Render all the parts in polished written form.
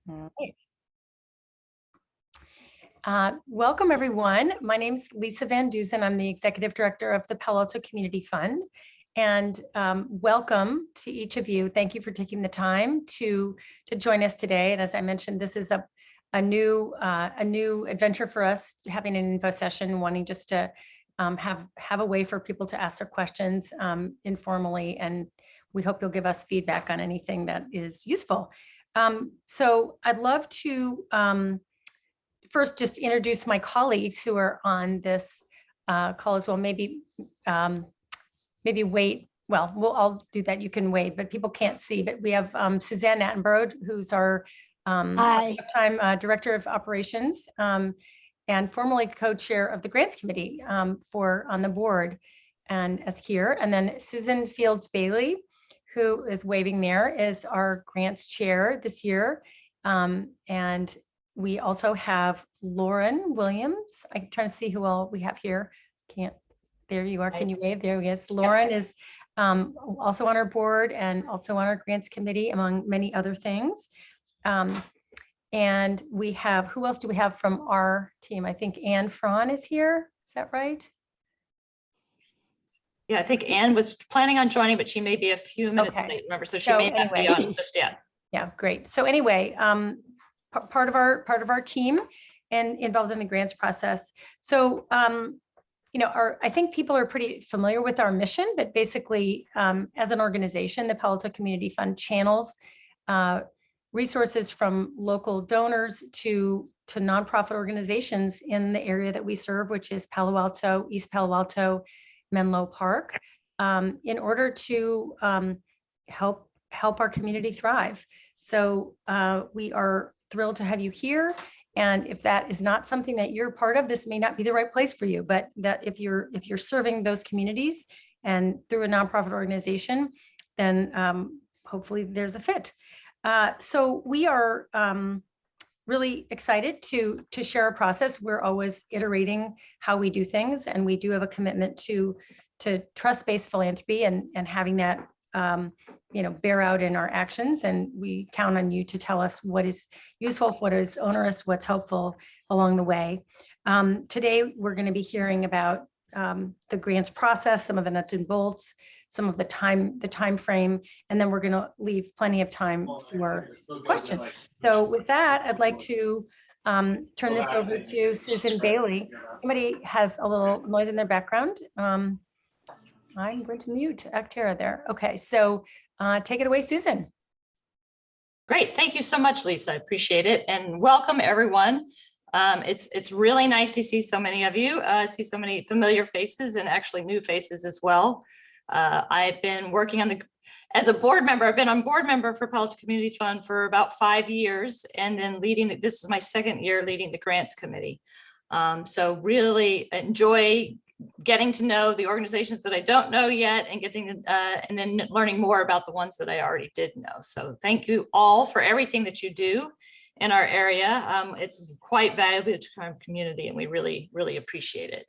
All right. Welcome, everyone. My name is Lisa Van Dusen. I'm the Executive Director of the Palo Alto Community Fund. And welcome to each of you. Thank you for taking the time to join us today. And as I mentioned, this is a new adventure for us, having an info session, wanting just to have a way for people to ask their questions informally. And we hope you'll give us feedback on anything that is useful. So I'd love to first just introduce my colleagues who are on this call as well. Maybe wait. Well, we'll all do that. You can wait, but people can't see. But we have Suzanne Attenborough, who's our Director of Operations and formerly co-chair of the Grants Committee on the board and as here. And then Susan Fields Bailey, who is waving there, is our grants chair this year. And we also have Lauren Williams. I'm trying to see who all we have here. There you are. Can you wave? There we go. Lauren is also on our board and also on our grants committee, among many other things. And we have, who else do we have from our team? I think Anne Fraun is here. Is that right? Yeah, I think Anne was planning on joining, but she may be a few minutes late, remember, so she may not be on just yet. Yeah, great. So anyway, part of our team and involved in the grants process. So, I think people are pretty familiar with our mission, but basically, as an organization, the Palo Alto Community Fund channels resources from local donors to nonprofit organizations in the area that we serve, which is Palo Alto, East Palo Alto, Menlo Park, in order to help our community thrive. So we are thrilled to have you here. And if that is not something that you're part of, this may not be the right place for you. But that if you're serving those communities and through a nonprofit organization, then hopefully there's a fit. So we are really excited to share our process. We're always iterating how we do things, and we do have a commitment to trust-based philanthropy and having that bear out in our actions. And we count on you to tell us what is useful, what is onerous, what's helpful along the way. Today, we're going to be hearing about the grants process, some of the nuts and bolts, some of the time frame, and then we're going to leave plenty of time for questions. So with that, I'd like to turn this over to Susan Bailey. Somebody has a little noise in their background. I'm going to mute Actera there. Okay, so take it away, Susan. Great, thank you so much, Lisa. I appreciate it, and welcome everyone. It's really nice to see so many of you, see so many familiar faces and actually new faces as well. I've been working as a board member. I've been on board member for Palo Alto Community Fund for about 5 years, and then this is my second year leading the grants committee. So really enjoy getting to know the organizations that I don't know yet and and then learning more about the ones that I already did know. So thank you all for everything that you do in our area. It's quite valuable to our community, and we really, really appreciate it.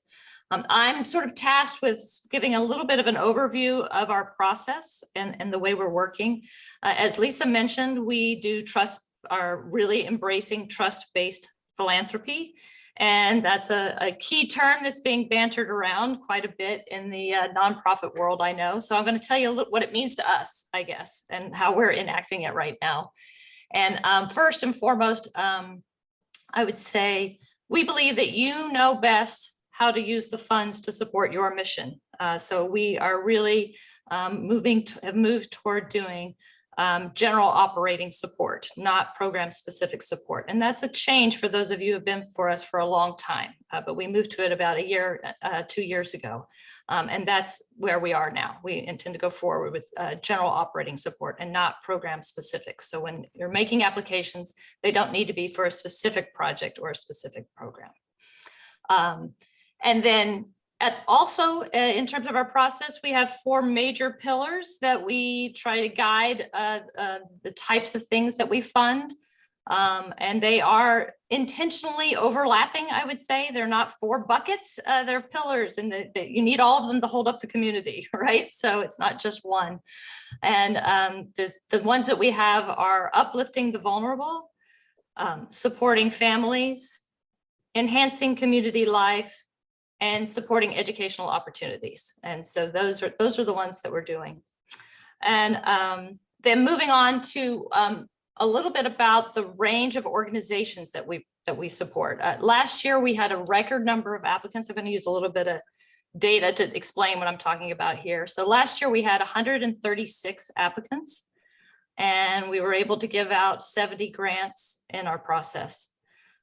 I'm sort of tasked with giving a little bit of an overview of our process and the way we're working. As Lisa mentioned, we are really embracing trust-based philanthropy. And that's a key term that's being bantered around quite a bit in the nonprofit world, I know. So I'm going to tell you what it means to us, I guess, and how we're enacting it right now. And first and foremost, I would say we believe that you know best how to use the funds to support your mission. So we are really have moved toward doing general operating support, not program specific support. And that's a change for those of you who have been for us for a long time, but we moved to it about 2 years ago. And that's where we are now. We intend to go forward with general operating support and not program specific. So when you're making applications, they don't need to be for a specific project or a specific program. And then also, in terms of our process, we have 4 major pillars that we try to guide the types of things that we fund. And they are intentionally overlapping, I would say. They're not 4 buckets, they're pillars, and you need all of them to hold up the community, right? So it's not just one. And the ones that we have are uplifting the vulnerable, supporting families, enhancing community life, and supporting educational opportunities. And so those are the ones that we're doing. And then moving on to a little bit about the range of organizations that we support. Last year, we had a record number of applicants. I'm going to use a little bit of data to explain what I'm talking about here. So last year, we had 136 applicants, and we were able to give out 70 grants in our process.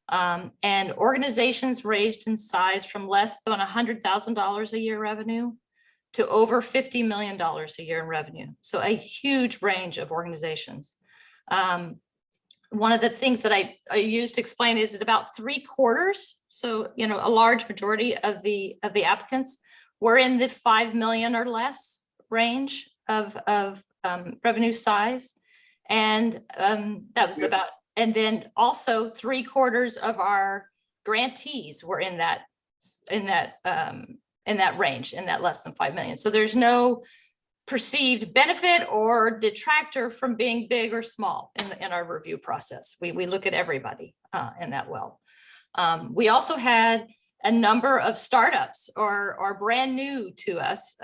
And organizations ranged in size from less than $100,000 a year revenue to over $50 million a year in revenue. So a huge range of organizations. One of the things that I use to explain is that about 3/4, so a large majority of the applicants were in the 5 million or less range of revenue size, and that was about. And then also 3/4 of our grantees were in that range, in that less than 5 million. So there's no perceived benefit or detractor from being big or small in our review process. We look at everybody in that well. We also had a number of startups or brand new to us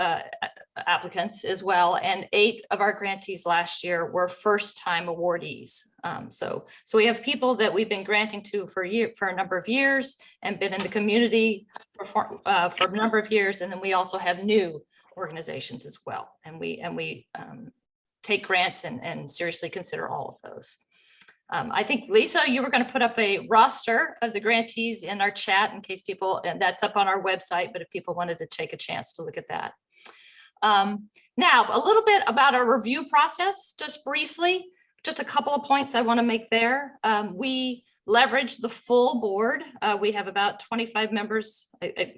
applicants as well. And 8 of our grantees last year were first-time awardees. So we have people that we've been granting to for a number of years and been in the community for a number of years. And then we also have new organizations as well. And we take grants and seriously consider all of those. I think, Lisa, you were going to put up a roster of the grantees in our chat in case people, and that's up on our website, but if people wanted to take a chance to look at that. Now, a little bit about our review process, just briefly, just a couple of points I want to make there. We leverage the full board. We have about 25 members. I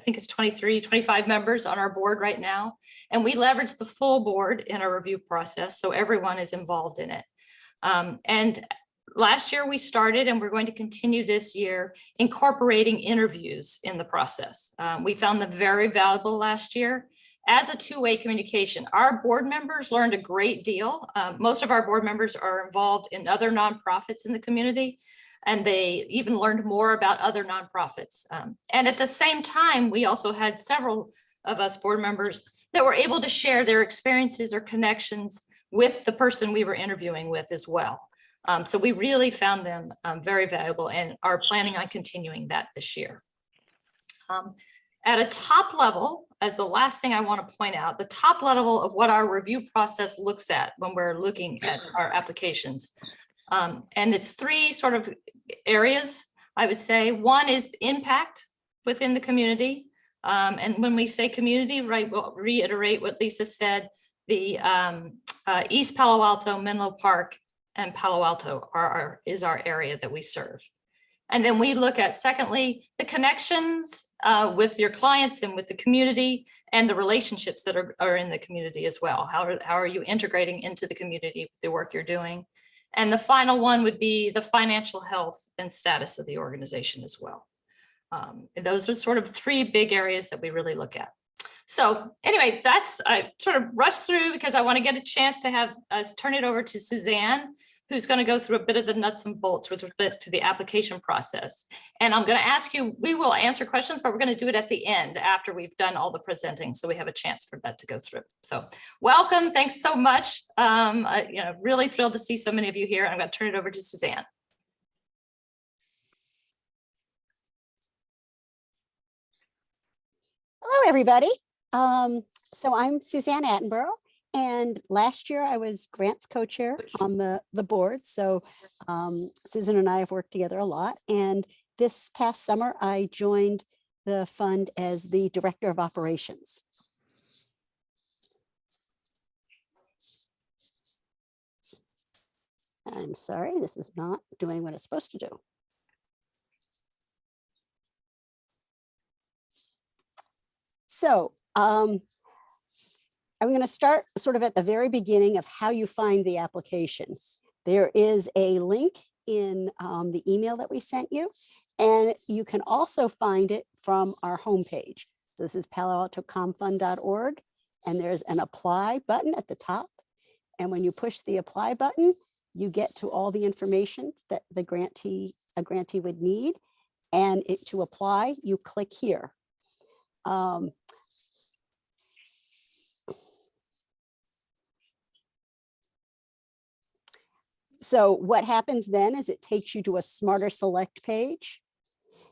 think it's 25 members on our board right now. And we leverage the full board in our review process, so everyone is involved in it. And last year we started, and we're going to continue this year, incorporating interviews in the process. We found them very valuable last year as a two-way communication. Our board members learned a great deal. Most of our board members are involved in other nonprofits in the community, and they even learned more about other nonprofits. And at the same time, we also had several of us board members that were able to share their experiences or connections with the person we were interviewing with as well. So we really found them very valuable and are planning on continuing that this year. At a top level, as the last thing I want to point out, the top level of what our review process looks at when we're looking at our applications. And it's 3 sort of areas, I would say. One is impact within the community. And when we say community, right, we'll reiterate what Lisa said. The East Palo Alto, Menlo Park, and Palo Alto is our area that we serve. And then we look at, secondly, the connections with your clients and with the community, and the relationships that are in the community as well. How are you integrating into the community with the work you're doing? And the final one would be the financial health and status of the organization as well. And those are sort of 3 big areas that we really look at. So anyway, I sort of rushed through because I want to get a chance to have us turn it over to Suzanne, who's going to go through a bit of the nuts and bolts with respect to the application process. And I'm going to ask you, we will answer questions, but we're going to do it at the end after we've done all the presenting, so we have a chance for that to go through. So welcome, thanks so much. Really thrilled to see so many of you here. I'm going to turn it over to Suzanne. Hello, everybody. So I'm Suzanne Attenborough, and last year I was grants co-chair on the board. So Susan and I have worked together a lot. And this past summer, I joined the fund as the director of operations. I'm sorry, this is not doing what it's supposed to do. So I'm going to start sort of at the very beginning of how you find the application. There is a link in the email that we sent you, and you can also find it from our homepage. So this is paloaltocomfund.org, and there's an apply button at the top. And when you push the apply button, you get to all the information that a grantee would need. And to apply, you click here. So what happens then is it takes you to a Smarter Select page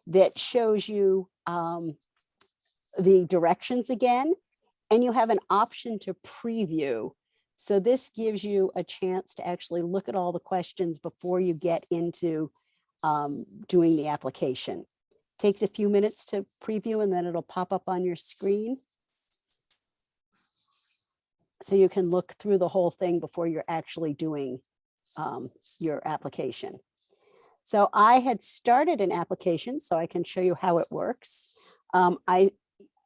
that shows you the directions again, and you have an option to preview. So this gives you a chance to actually look at all the questions before you get into doing the application. Takes a few minutes to preview, and then it'll pop up on your screen. So you can look through the whole thing before you're actually doing your application. So I had started an application, so I can show you how it works.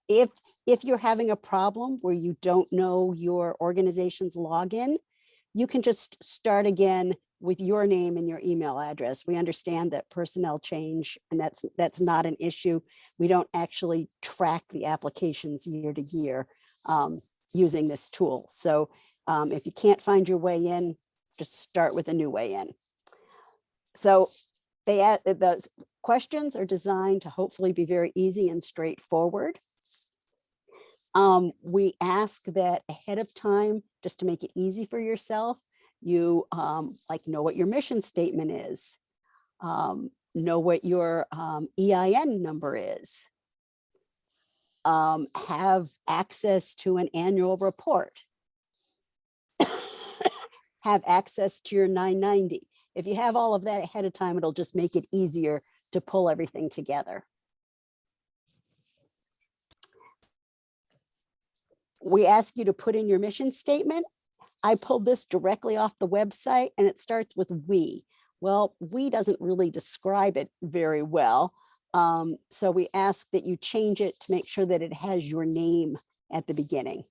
If you're having a problem where you don't know your organization's login, you can just start again with your name and your email address. We understand that personnel change, and that's not an issue. We don't actually track the applications year to year using this tool. So if you can't find your way in, just start with a new way in. So those questions are designed to hopefully be very easy and straightforward. We ask that ahead of time, just to make it easy for yourself, you know what your mission statement is, know what your EIN number is, have access to an annual report, have access to your 990. If you have all of that ahead of time, it'll just make it easier to pull everything together. We ask you to put in your mission statement. I pulled this directly off the website, and it starts with we. Well, we doesn't really describe it very well. So we ask that you change it to make sure that it has your name at the beginning.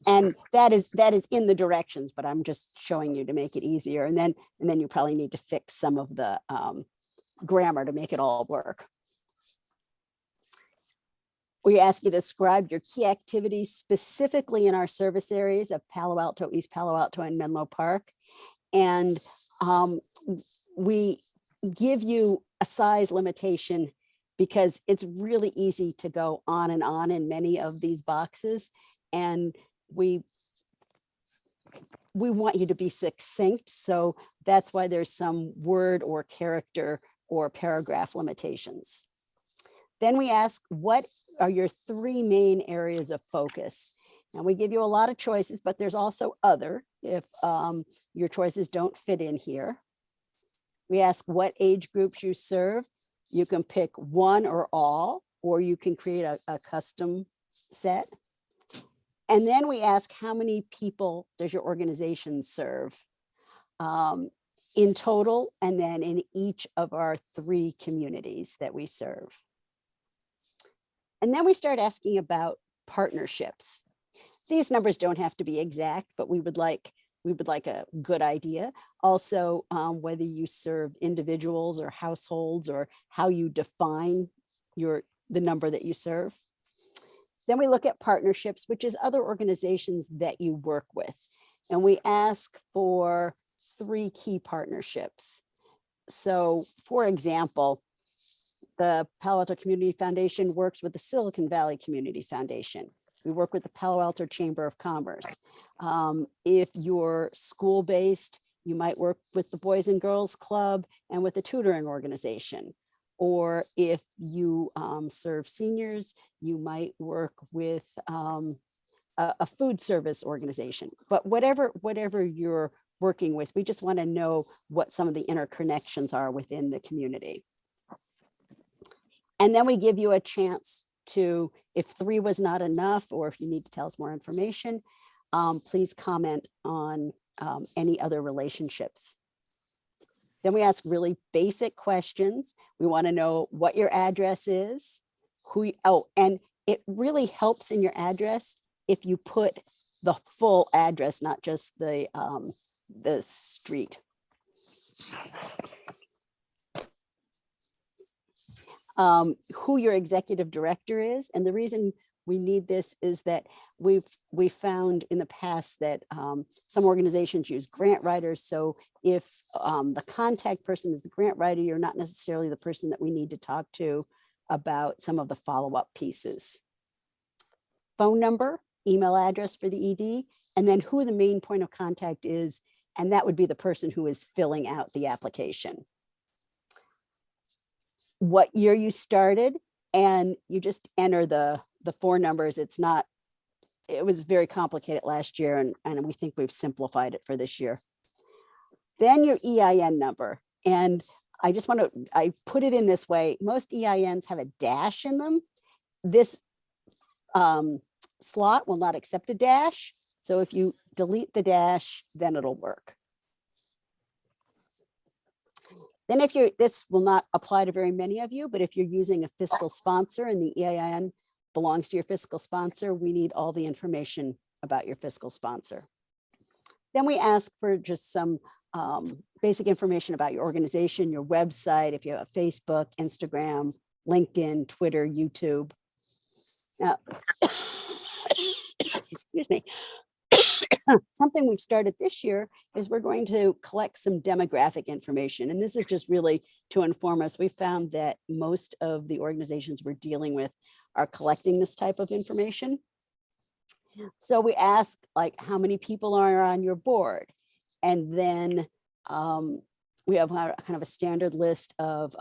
And that is in the directions, but I'm just showing you to make it easier. And then you probably need to fix some of the grammar to make it all work. We ask you to describe your key activities specifically in our service areas of Palo Alto, East Palo Alto, and Menlo Park. And we give you a size limitation because it's really easy to go on in many of these boxes. And we want you to be succinct. So that's why there's some word or character or paragraph limitations. Then we ask, what are your 3 main areas of focus? And we give you a lot of choices, but there's also other if your choices don't fit in here. We ask what age groups you serve. You can pick one or all, or you can create a custom set. And then we ask, how many people does your organization serve in total, and then in each of our 3 communities that we serve. And then we start asking about partnerships. These numbers don't have to be exact, but we would like a good idea. Also, whether you serve individuals or households, or how you define the number that you serve. Then we look at partnerships, which is other organizations that you work with. And we ask for 3 key partnerships. So for example, the Palo Alto Community Foundation works with the Silicon Valley Community Foundation. We work with the Palo Alto Chamber of Commerce. If you're school-based, you might work with the Boys and Girls Club and with the tutoring organization. Or if you serve seniors, you might work with a food service organization. But whatever you're working with, we just want to know what some of the interconnections are within the community. And then we give you a chance to, if 3 was not enough, or if you need to tell us more information, please comment on any other relationships. Then we ask really basic questions. We want to know what your address is, and it really helps in your address if you put the full address, not just the street. Who your executive director is. And the reason we need this is that we found in the past that some organizations use grant writers. So if the contact person is the grant writer, you're not necessarily the person that we need to talk to about some of the follow-up pieces. Phone number, email address for the ED, and then who the main point of contact is, and that would be the person who is filling out the application. What year you started, and you just enter the 4 numbers. It was very complicated last year, and we think we've simplified it for this year. Then your EIN number, and I put it in this way. Most EINs have a dash in them. This slot will not accept a dash. So if you delete the dash, then it'll work. Then this will not apply to very many of you, but if you're using a fiscal sponsor and the EIN belongs to your fiscal sponsor, we need all the information about your fiscal sponsor. Then we ask for just some basic information about your organization, your website, if you have a Facebook, Instagram, LinkedIn, Twitter, YouTube. Excuse me. Something we've started this year is we're going to collect some demographic information. And this is just really to inform us. We found that most of the organizations we're dealing with are collecting this type of information. So we ask, like, how many people are on your board? And then we have kind of a standard list of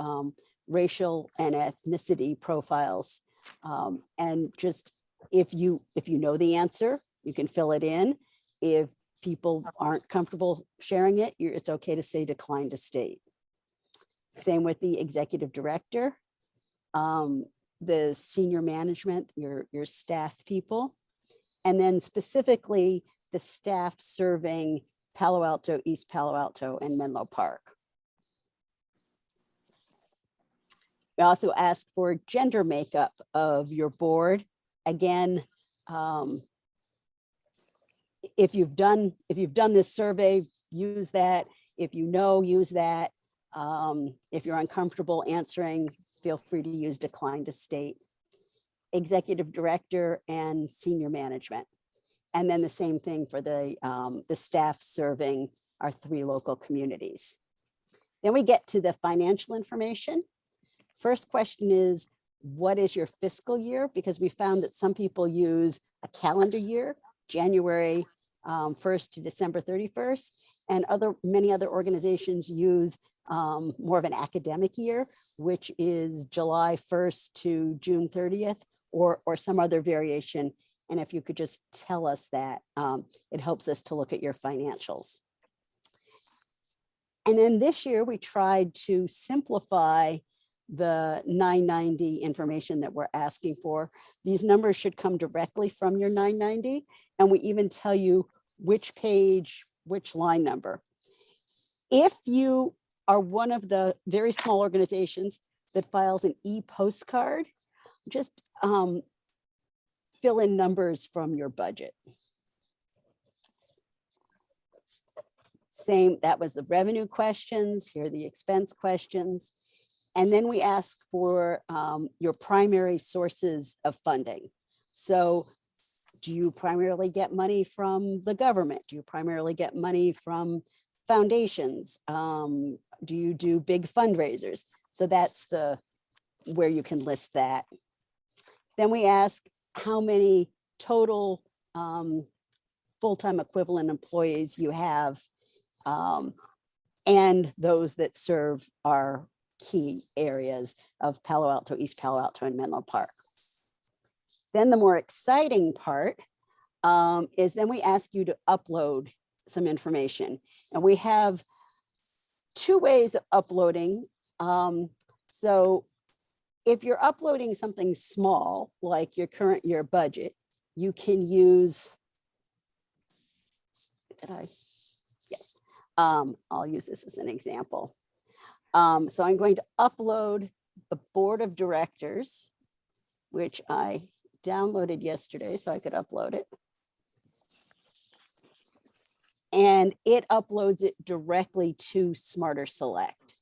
racial and ethnicity profiles. And just if you know the answer, you can fill it in. If people aren't comfortable sharing it, it's okay to say decline to state. Same with the executive director, the senior management, your staff people, and then specifically the staff serving Palo Alto, East Palo Alto, and Menlo Park. We also ask for gender makeup of your board. Again, if you've done this survey, use that. If you know, use that. If you're uncomfortable answering, feel free to use decline to state. Executive director and senior management. And then the same thing for the staff serving our 3 local communities. Then we get to the financial information. First question is, what is your fiscal year? Because we found that some people use a calendar year, January 1st to December 31st, and many other organizations use more of an academic year, which is July 1st to June 30th, or some other variation. And if you could just tell us that, it helps us to look at your financials. And then this year we tried to simplify the 990 information that we're asking for. These numbers should come directly from your 990. And we even tell you which page, which line number. If you are one of the very small organizations that files an e-postcard, just fill in numbers from your budget. Same, that was the revenue questions, here are the expense questions. And then we ask for your primary sources of funding. So do you primarily get money from the government? Do you primarily get money from foundations? Do you do big fundraisers? So that's where you can list that. Then we ask how many total full-time equivalent employees you have, and those that serve our key areas of Palo Alto, East Palo Alto, and Menlo Park. Then the more exciting part is then we ask you to upload some information. And we have 2 ways of uploading. So if you're uploading something small, like your current year budget, you can use, yes, I'll use this as an example. So I'm going to upload the board of directors, which I downloaded yesterday so I could upload it. And it uploads it directly to Smarter Select.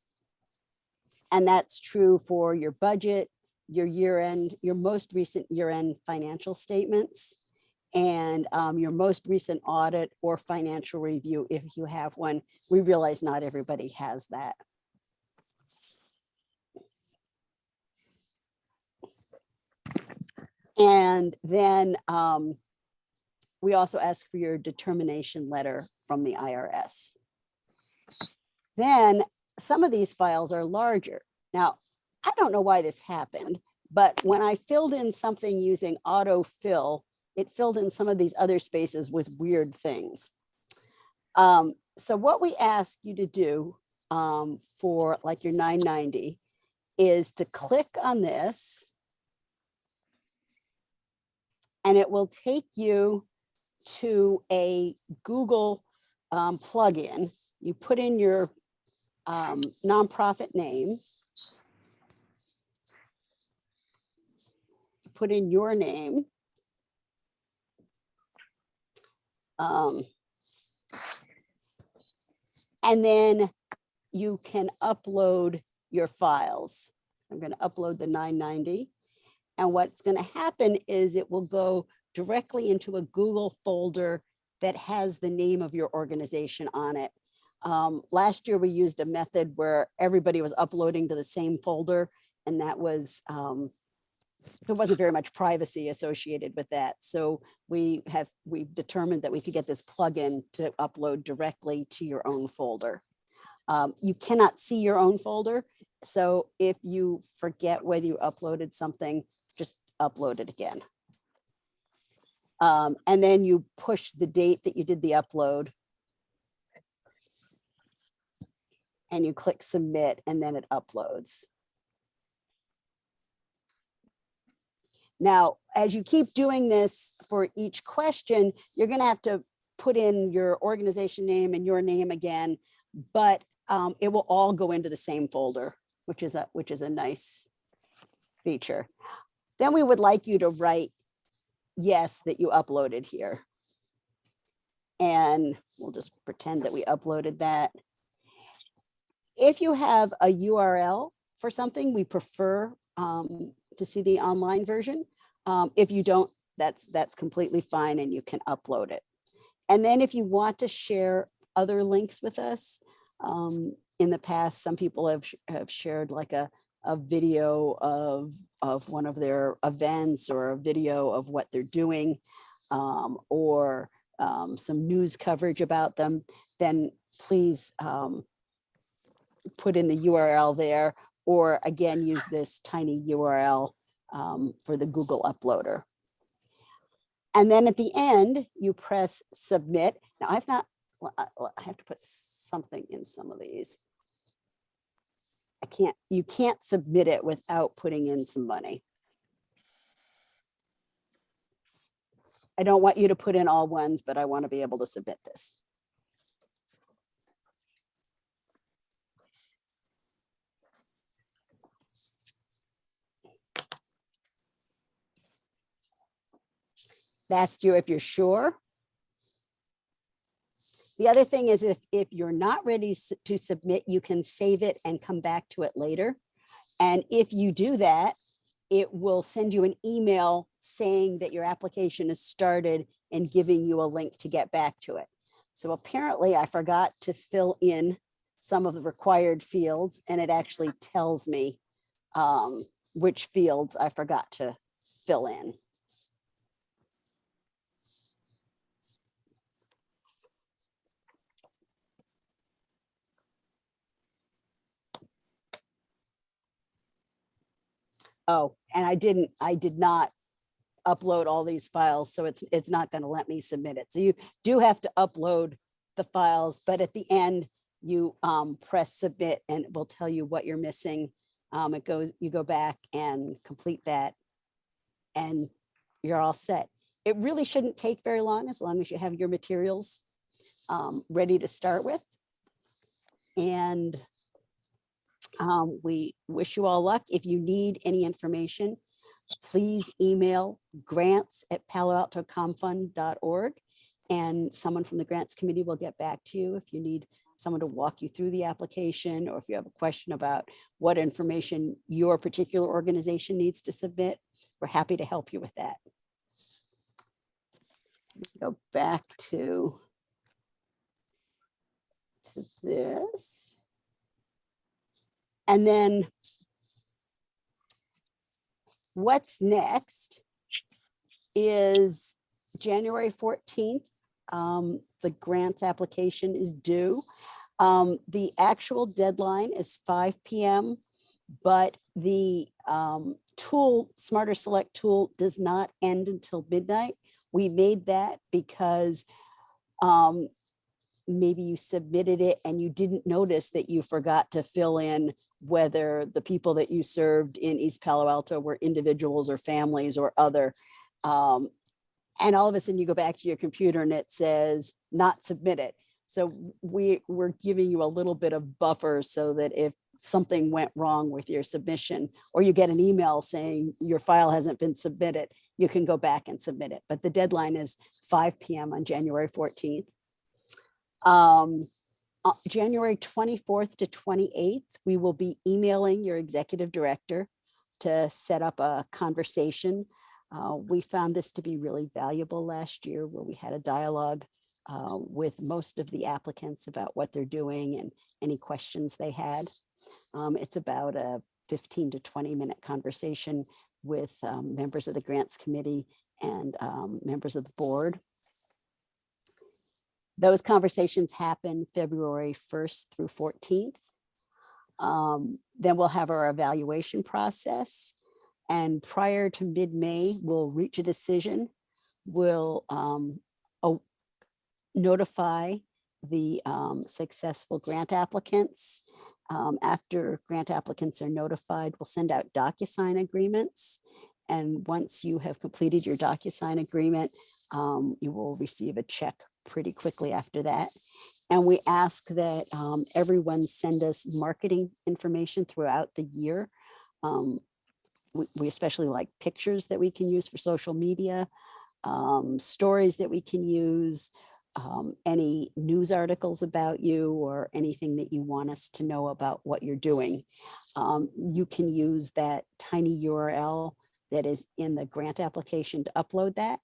And that's true for your budget, your most recent year-end financial statements, and your most recent audit or financial review if you have one. We realize not everybody has that. And then we also ask for your determination letter from the IRS. Then some of these files are larger. Now, I don't know why this happened, but when I filled in something using autofill, it filled in some of these other spaces with weird things. So what we ask you to do for like your 990 is to click on this, and it will take you to a Google plugin. You put in your nonprofit name, put in your name, and then you can upload your files. I'm going to upload the 990. And what's going to happen is it will go directly into a Google folder that has the name of your organization on it. Last year, we used a method where everybody was uploading to the same folder, and that was, there wasn't very much privacy associated with that. So we determined that we could get this plugin to upload directly to your own folder. You cannot see your own folder. So if you forget whether you uploaded something, just upload it again. And then you push the date that you did the upload, and you click submit, and then it uploads. Now, as you keep doing this for each question, you're going to have to put in your organization name and your name again, but it will all go into the same folder, which is a nice feature. Then we would like you to write yes that you uploaded here. And we'll just pretend that we uploaded that. If you have a URL for something, we prefer to see the online version. If you don't, that's completely fine, and you can upload it. And then if you want to share other links with us, in the past, some people have shared like a video of one of their events, or a video of what they're doing, or some news coverage about them, then please put in the URL there, or again, use this tiny URL for the Google uploader. And then at the end, you press submit. Now I have to put something in some of these. You can't submit it without putting in some money. I don't want you to put in all ones, but I want to be able to submit this. Ask you if you're sure. The other thing is if you're not ready to submit, you can save it and come back to it later. And if you do that, it will send you an email saying that your application is started and giving you a link to get back to it. So apparently I forgot to fill in some of the required fields, and it actually tells me which fields I forgot to fill in. Oh, and I did not upload all these files, so it's not going to let me submit it. So you do have to upload the files, but at the end you press submit, and it will tell you what you're missing. You go back and complete that, and you're all set. It really shouldn't take very long, as you have your materials ready to start with. And we wish you all luck. If you need any information, please email grants@paloaltoconfund.org, and someone from the grants committee will get back to you if you need someone to walk you through the application, or if you have a question about what information your particular organization needs to submit. We're happy to help you with that. Go back to this. And then what's next is January 14th. The grants application is due. The actual deadline is 5 p.m., but the tool, Smarter Select tool, does not end until midnight. We made that because maybe you submitted it and you didn't notice that you forgot to fill in whether the people that you served in East Palo Alto were individuals or families or other. And all of a sudden you go back to your computer and it says not submitted. So we're giving you a little bit of buffer so that if something went wrong with your submission, or you get an email saying your file hasn't been submitted, you can go back and submit it. But the deadline is 5 p.m. on January 14th. January 24th to 28th, we will be emailing your executive director to set up a conversation. We found this to be really valuable last year, where we had a dialogue with most of the applicants about what they're doing and any questions they had. It's about a 15 to 20 minute conversation with members of the grants committee and members of the board. Those conversations happen February 1st through 14th. Then we'll have our evaluation process. And prior to mid-May, we'll reach a decision. We'll notify the successful grant applicants. After grant applicants are notified, we'll send out DocuSign agreements. And once you have completed your DocuSign agreement, you will receive a check pretty quickly after that. And we ask that everyone send us marketing information throughout the year. We especially like pictures that we can use for social media, stories that we can use, any news articles about you, or anything that you want us to know about what you're doing. You can use that tiny URL that is in the grant application to upload that.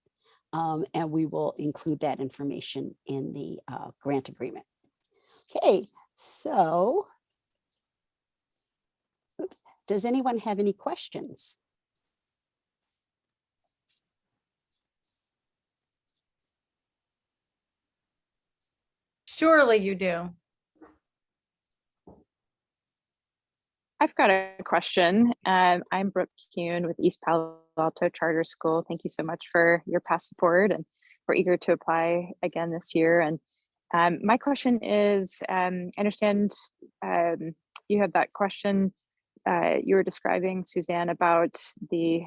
And we will include that information in the grant agreement. Okay, so, oops, does anyone have any questions? Surely you do. I've got a question. I'm Brooke Kuhn with East Palo Alto Charter School. Thank you so much for your past support, and we're eager to apply again this year. And my question is, I understand you had that question you were describing, Suzanne, about the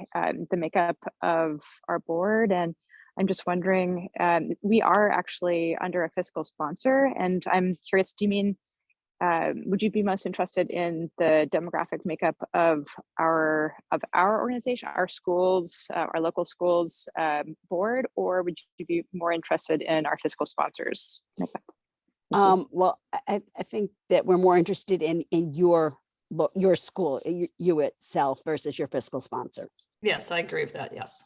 makeup of our board. And I'm just wondering, we are actually under a fiscal sponsor, and I'm curious, do you mean, would you be most interested in the demographic makeup of our organization, our schools, our local schools board, or would you be more interested in our fiscal sponsors makeup? Well, I think that we're more interested in your school, you itself, versus your fiscal sponsor. Yes, I agree with that. Yes.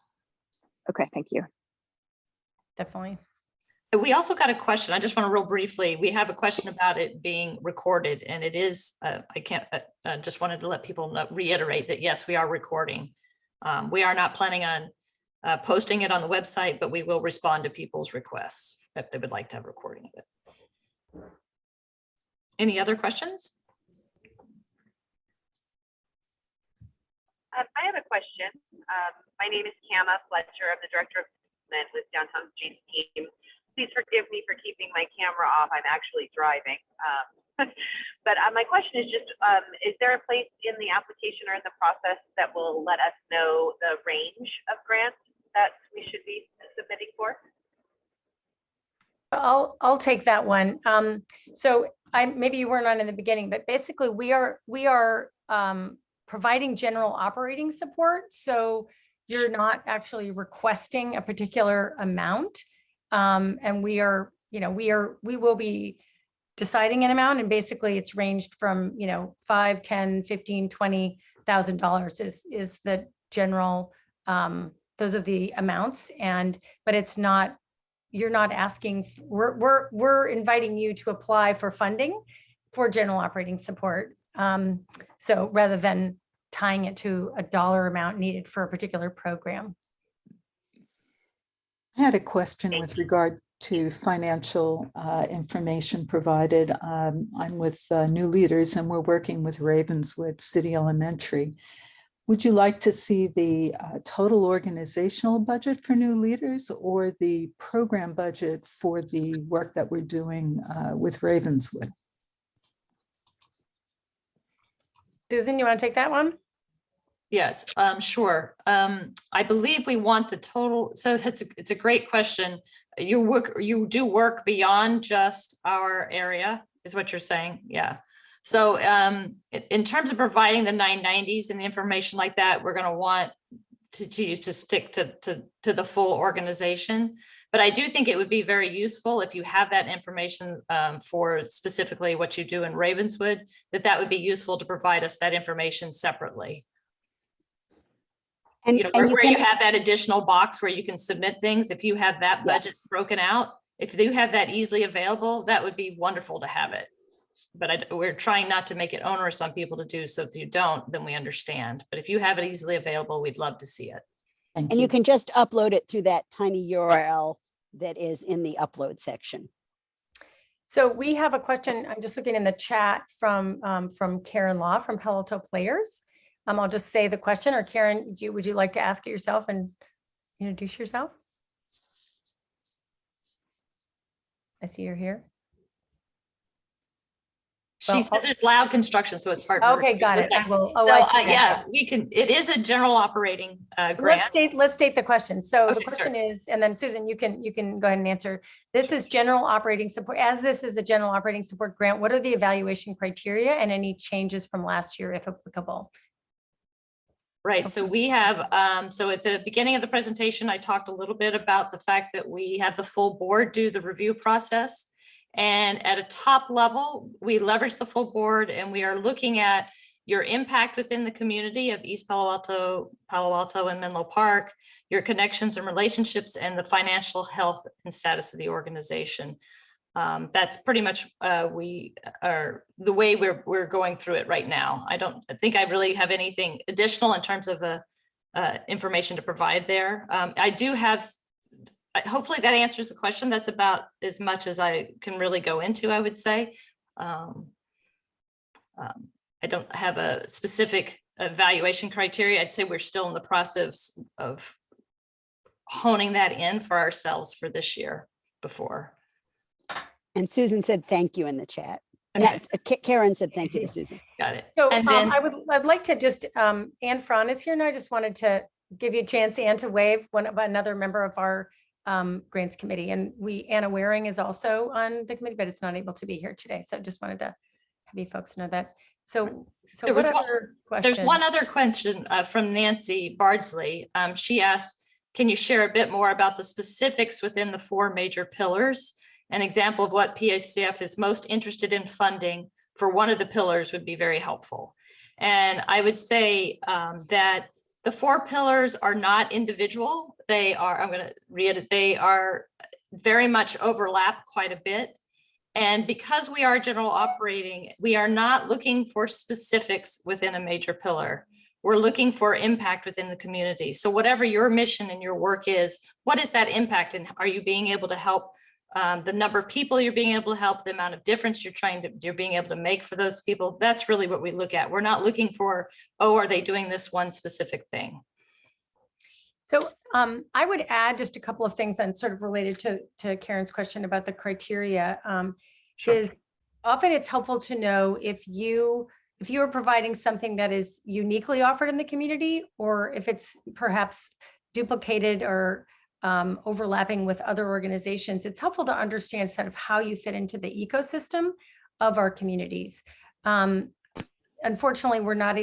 Okay, thank you. Definitely. We also got a question. I just want to real briefly, we have a question about it being recorded, and it is, just wanted to let people know, reiterate that yes, we are recording. We are not planning on posting it on the website, but we will respond to people's requests if they would like to have a recording of it. Any other questions? I have a question. My name is Kama Fletcher. I'm the director of development with Downtown Streets team. Please forgive me for keeping my camera off. I'm actually driving. But my question is just, is there a place in the application or in the process that will let us know the range of grants that we should be submitting for? I'll take that one. So maybe you weren't on in the beginning, but basically we are providing general operating support. So you're not actually requesting a particular amount. And we are, we will be deciding an amount, and basically it's ranged from, 5, 10, 15, $20,000 is the general, those are the amounts. But it's not, you're not asking, we're inviting you to apply for funding for general operating support. So rather than tying it to a dollar amount needed for a particular program. I had a question with regard to financial information provided. I'm with New Leaders, and we're working with Ravenswood City Elementary. Would you like to see the total organizational budget for New Leaders, or the program budget for the work that we're doing with Ravenswood? Susan, you want to take that one? Yes, sure. I believe we want the total. So it's a great question. You do work beyond just our area, is what you're saying. Yeah. So in terms of providing the 990s and the information like that, we're going to want to stick to the full organization. But I do think it would be very useful if you have that information for specifically what you do in Ravenswood, that would be useful to provide us that information separately. And, Where can, you have that additional box where you can submit things, if you have that budget broken out, if you have that easily available, that would be wonderful to have it. But we're trying not to make it onerous on people to do. So if you don't, then we understand. But if you have it easily available, we'd love to see it. and you can just upload it through that tiny URL that is in the upload section. So we have a question. I'm just looking in the chat from Karen Law from Palo Alto Players. I'll just say the question, or Karen, would you like to ask it yourself and introduce yourself? I see you're here. She says there's loud construction, so it's hard. Okay, got it. I will. Oh, So, I see. yeah, we can. It is a general operating grant. Let's state the question. So Okay, the question sure. is, and then Susan, you can go ahead and answer. This is general operating support. As this is a general operating support grant, what are the evaluation criteria and any changes from last year, if applicable? Right. So we have, so at the beginning of the presentation, I talked a little bit about the fact that we have the full board do the review process. And at a top level, we leverage the full board, and we are looking at your impact within the community of East Palo Alto and Menlo Park, your connections and relationships, and the financial health and status of the organization. That's pretty much we are the way we're going through it right now. I think I really have anything additional in terms of information to provide there. I do have, hopefully that answers the question. That's about as much as I can really go into, I would say. I don't have a specific evaluation criteria. I'd say we're still in the process of honing that in for ourselves for this year before. And Susan said thank you in the chat. Okay. Yes, Karen said thank you to Susan. Got it. So And then, I'd like to just, Anne Fran is here, and I just wanted to give you a chance, Anne, to wave another member of our grants committee. And Anna Waring is also on the committee, but it's not able to be here today. So just wanted to have you folks know that. So There what was one- other questions? there's one other question from Nancy Bardsley. She asked, can you share a bit more about the specifics within the 4 major pillars? An example of what PACF is most interested in funding for one of the pillars would be very helpful. And I would say that the 4 pillars are not individual. They are, I'm going to read it, they are very much overlap quite a bit. And because we are general operating, we are not looking for specifics within a major pillar. We're looking for impact within the community. So whatever your mission and your work is, what is that impact? And are you being able to help the number of people you're being able to help, the amount of difference you're being able to make for those people? That's really what we look at. We're not looking for, oh, are they doing this one specific thing? So I would add just a couple of things and sort of related to Karen's question about the criteria. Sure. Is often it's helpful to know if you are providing something that is uniquely offered in the community, or if it's perhaps duplicated or overlapping with other organizations. It's helpful to understand sort of how you fit into the ecosystem of our communities. Unfortunately, we're not,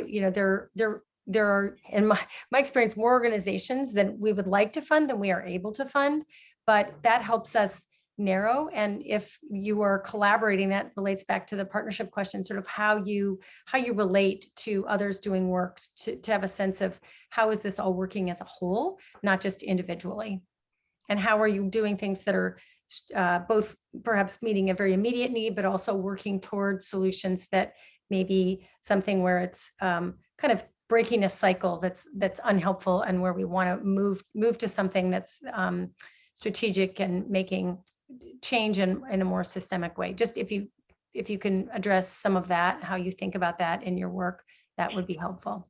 there are, in my experience, more organizations than we would like to fund than we are able to fund. but that helps us narrow. And if you are collaborating, that relates back to the partnership question, sort of how you relate to others doing work, to have a sense of how is this all working as a whole, not just individually. And how are you doing things that are both perhaps meeting a very immediate need, but also working towards solutions that may be something where it's kind of breaking a cycle that's unhelpful, and where we want to move to something that's strategic and making change in a more systemic way. Just if you can address some of that, how you think about that in your work, that would be helpful.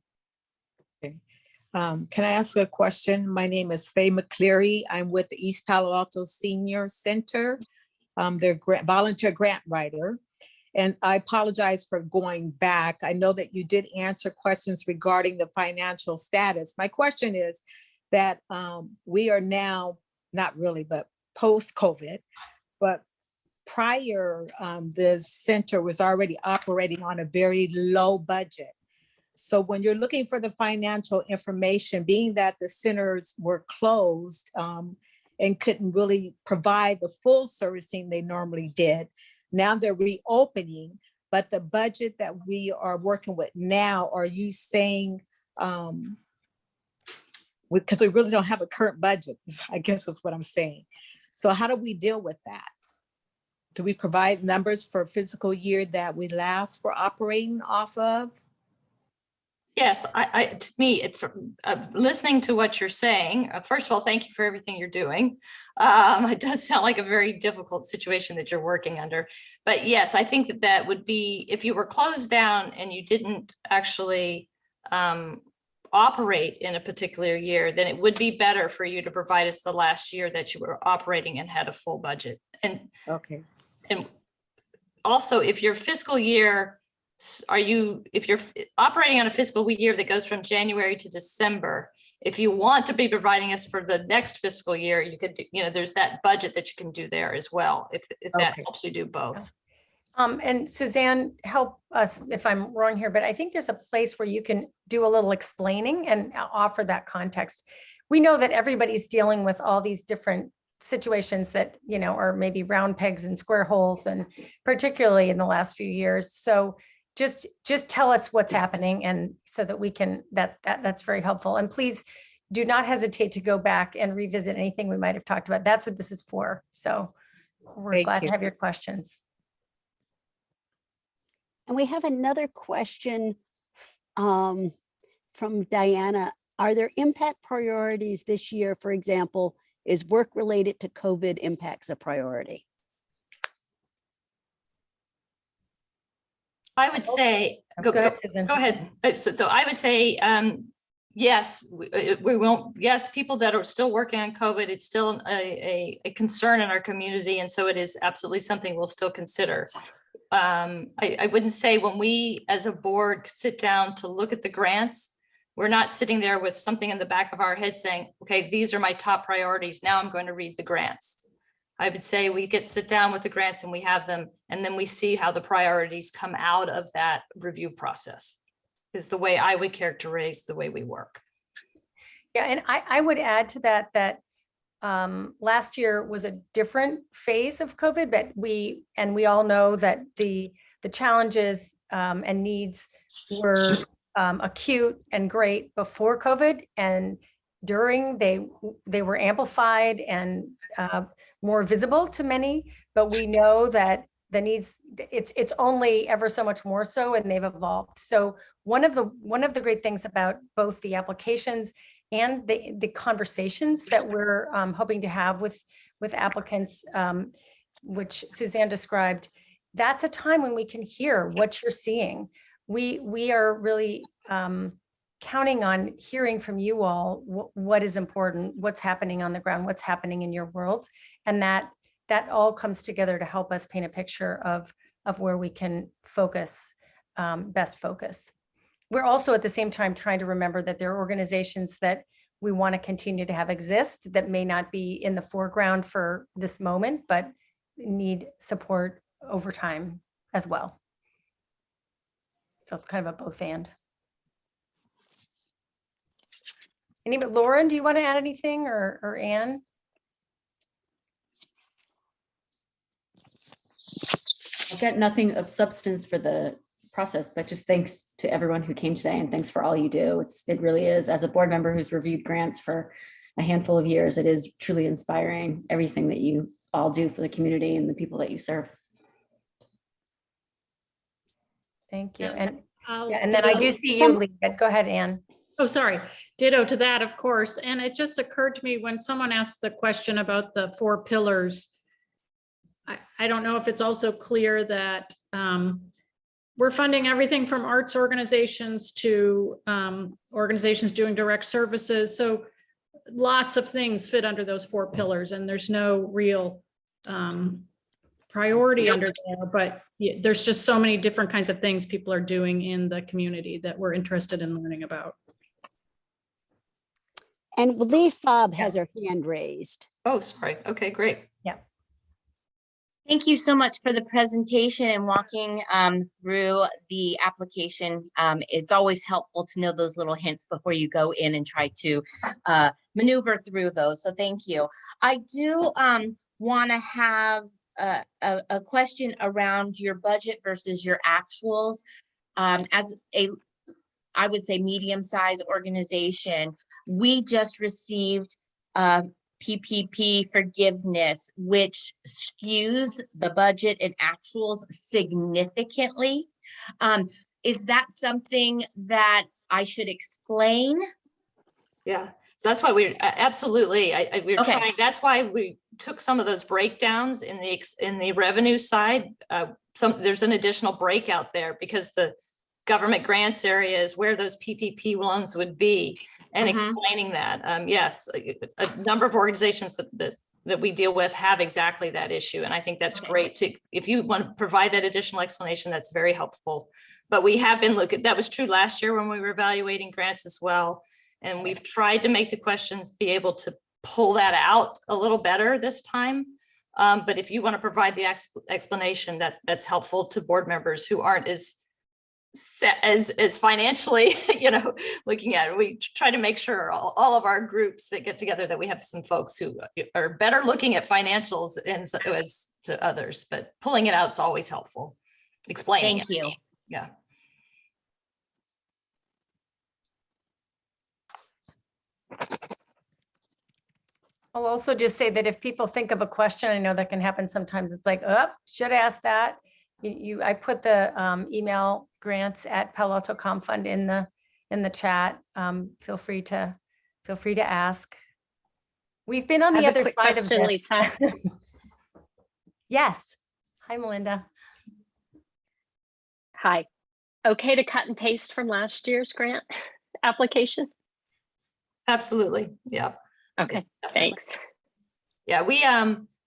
Can I ask a question? My name is Faye McCleary. I'm with the East Palo Alto Senior Center. Their volunteer grant writer. And I apologize for going back. I know that you did answer questions regarding the financial status. My question is that we are now, not really, but post-COVID, but prior, the center was already operating on a very low budget. So when you're looking for the financial information, being that the centers were closed and couldn't really provide the full servicing they normally did, now they're reopening, but the budget that we are working with now, are you saying, because we really don't have a current budget, I guess is what I'm saying. So how do we deal with that? Do we provide numbers for fiscal year that we last were operating off of? Yes, to me, listening to what you're saying, first of all, thank you for everything you're doing. It does sound like a very difficult situation that you're working under. But yes, I think that would be, if you were closed down and you didn't actually operate in a particular year, then it would be better for you to provide us the last year that you were operating and had a full budget. And okay. And also, if your fiscal year, if you're operating on a fiscal year that goes from January to December, if you want to be providing us for the next fiscal year, you could, there's that budget that you can do there as well, if that helps you do both. And Suzanne, help us if I'm wrong here, but I think there's a place where you can do a little explaining and offer that context. We know that everybody's dealing with all these different situations that, are maybe round pegs and square holes, and particularly in the last few years. So just tell us what's happening, and so that we can, that's very helpful. And please do not hesitate to go back and revisit anything we might have talked about. That's what this is for. So we're glad to have your questions. And we have another question from Diana. Are there impact priorities this year? For example, is work related to COVID impacts a priority? I would say, go ahead. So I would say, yes, we won't, yes, people that are still working on COVID, it's still a concern in our community. And so it is absolutely something we'll still consider. I wouldn't say when we as a board sit down to look at the grants, we're not sitting there with something in the back of our head saying, okay, these are my top priorities. Now I'm going to read the grants. I would say we sit down with the grants and we have them, and then we see how the priorities come out of that review process, is the way I would characterize the way we work. Yeah, and I would add to that, last year was a different phase of COVID, but we all know that the challenges and needs were acute and great before COVID, and during they were amplified and more visible to many. But we know that the needs, it's only ever so much more so, and they've evolved. So one of the great things about both the applications and the conversations that we're hoping to have with applicants, which Suzanne described, that's a time when we can hear what you're seeing. We are really counting on hearing from you all what is important, what's happening on the ground, what's happening in your world, and that all comes together to help us paint a picture of where we can focus, best focus. We're also at the same time trying to remember that there are organizations that we want to continue to have exist that may not be in the foreground for this moment, but need support over time as well. So it's kind of a both and. Lauren, do you want to add anything, or Anne? I've got nothing of substance for the process, but just thanks to everyone who came today and thanks for all you do. It really is, as a board member who's reviewed grants for a handful of years, it is truly inspiring, everything that you all do for the community and the people that you serve. Thank you. And And and then I do see you, Lee, but go ahead, Anne. Oh, sorry. Ditto to that, of course. And it just occurred to me when someone asked the question about the 4 pillars, I don't know if it's also clear that we're funding everything from arts organizations to organizations doing direct services. So lots of things fit under those 4 pillars, and there's no real priority under there, but there's just so many different kinds of things people are doing in the community that we're interested in learning about. And Lee Fobb has her hand raised. Oh, sorry. Okay, great. Thank you so much for the presentation and walking through the application. It's always helpful to know those little hints before you go in and try to maneuver through those. So thank you. I do want to have a question around your budget versus your actuals. As a, I would say, medium-sized organization, we just received PPP forgiveness, which skews the budget and actuals significantly. Is that something that I should explain? Yeah, so that's why we absolutely. We're Okay. trying. That's why we took some of those breakdowns in the revenue side. There's an additional breakout there because the government grants area is where those PPP loans would be, and explaining that. Yes, a number of organizations that we deal with have exactly that issue, and I think that's great to. If you want to provide that additional explanation, that's very helpful. But we have been looking. That was true last year when we were evaluating grants as well. And we've tried to make the questions be able to pull that out a little better this time. But if you want to provide the explanation, that's helpful to board members who aren't as set as financially, looking at it. We try to make sure all of our groups that get together that we have some folks who are better looking at financials and so as to others, but pulling it out is always helpful. Explaining Thank you. Yeah. I'll also just say that if people think of a question, I know that can happen sometimes. It's like, oh, should ask that. I put the email grants@PaloAltoComFund in the chat. Feel free to ask. We've been on the other side of this. Lisa. Yes. Hi, Melinda. Hi. Okay to cut and paste from last year's grant application? Absolutely. Yeah. Okay, Definitely. thanks. Yeah,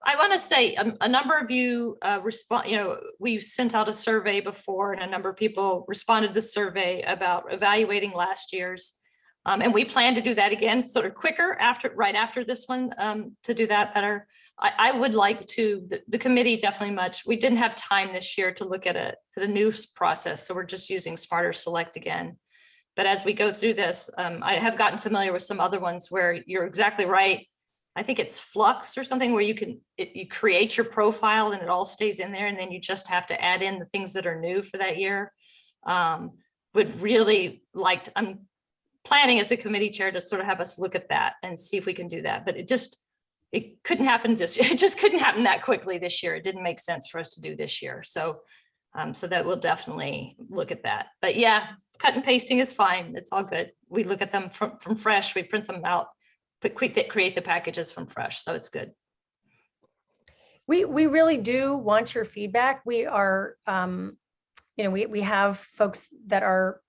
I want to say a number of you respond, we've sent out a survey before and a number of people responded to the survey about evaluating last year's. And we plan to do that again, sort of quicker right after this one, to do that better. I would like to, the committee definitely we didn't have time this year to look at a new process. So we're just using Smarter Select again. But as we go through this, I have gotten familiar with some other ones where you're exactly right. I think it's Flux or something where you create your profile and it all stays in there. And then you just have to add in the things that are new for that year. Would really I'm planning as a committee chair to sort of have us look at that and see if we can do that. But it couldn't happen this year. It just couldn't happen that quickly this year. It didn't make sense for us to do this year. So that we'll definitely look at that. But yeah, cut and pasting is fine. It's all good. We look at them from fresh. We print them out, but create the packages from fresh. So it's good. We really do want your feedback. We are, we have folks that are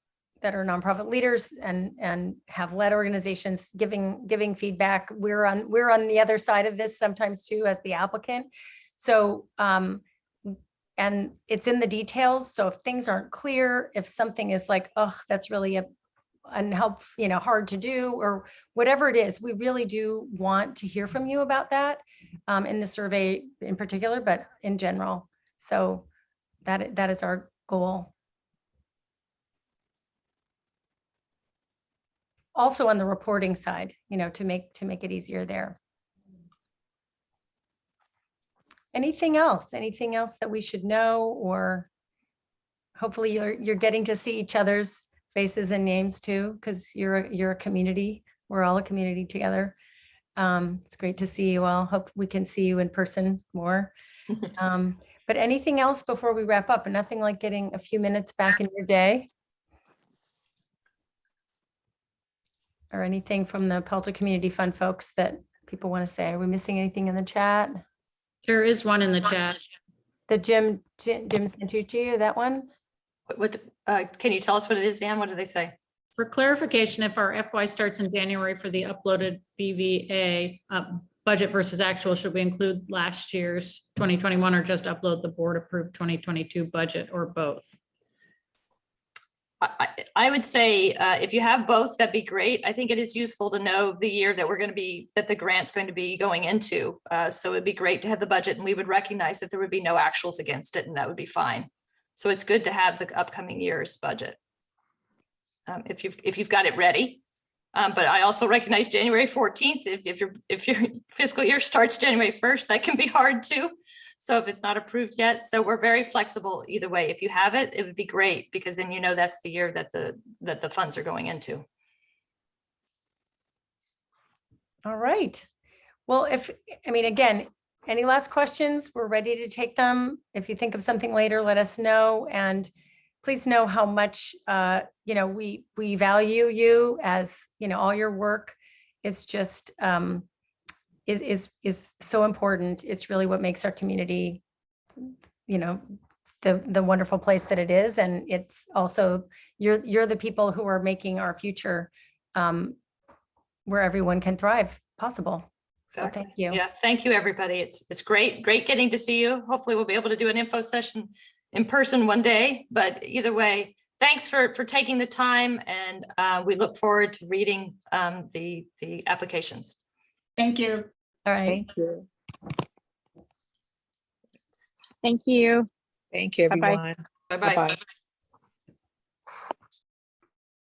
nonprofit leaders and have led organizations giving feedback. We're on the other side of this sometimes too as the applicant. So and it's in the details. So if things aren't clear, if something is like, oh, that's really unhelpful, hard to do, or whatever it is, we really do want to hear from you about that in the survey in particular, but in general. So that is our goal. Also on the reporting side, to make it easier there. anything else? Anything else that we should know, or hopefully you're getting to see each other's faces and names too, because you're a community. We're all a community together. It's great to see you all. Hope we can see you in person more. But anything else before we wrap up? And nothing like getting a few minutes back in your day? Or anything from the Pelto Community Fund folks that people want to say? Are we missing anything in the chat? There is one in the chat. The Jim Santucci, or that one? What, can you tell us what it is, Ann? What do they say? For clarification, if our FY starts in January for the uploaded BVA budget versus actual, should we include last year's 2021 or just upload the board approved 2022 budget, or both? I would say if you have both, that'd be great. I think it is useful to know the year that we're going to be, that the grant's going to be going into. So it'd be great to have the budget, and we would recognize that there would be no actuals against it, and that would be fine. So it's good to have the upcoming year's budget if you've got it ready. But I also recognize January 14th. If your fiscal year starts January 1st, that can be hard too. So if it's not approved yet, so we're very flexible either way. If you have it, it would be great, because then you know that's the year that the funds are going into. All right. Well, again, any last questions? We're ready to take them. If you think of something later, let us know. And please know how much, we value you, as, all your work. It's just, is so important. It's really what makes our community, the wonderful place that it is. And it's also, you're the people who are making our future where everyone can thrive possible. So thank you. Yeah, thank you, everybody. It's great getting to see you. Hopefully we'll be able to do an info session in person one day, but either way, thanks for taking the time, and we look forward to reading the applications. Thank you. All right. Thank you. Thank you. Thank you, Bye-bye. everyone. Bye-bye. Bye-bye.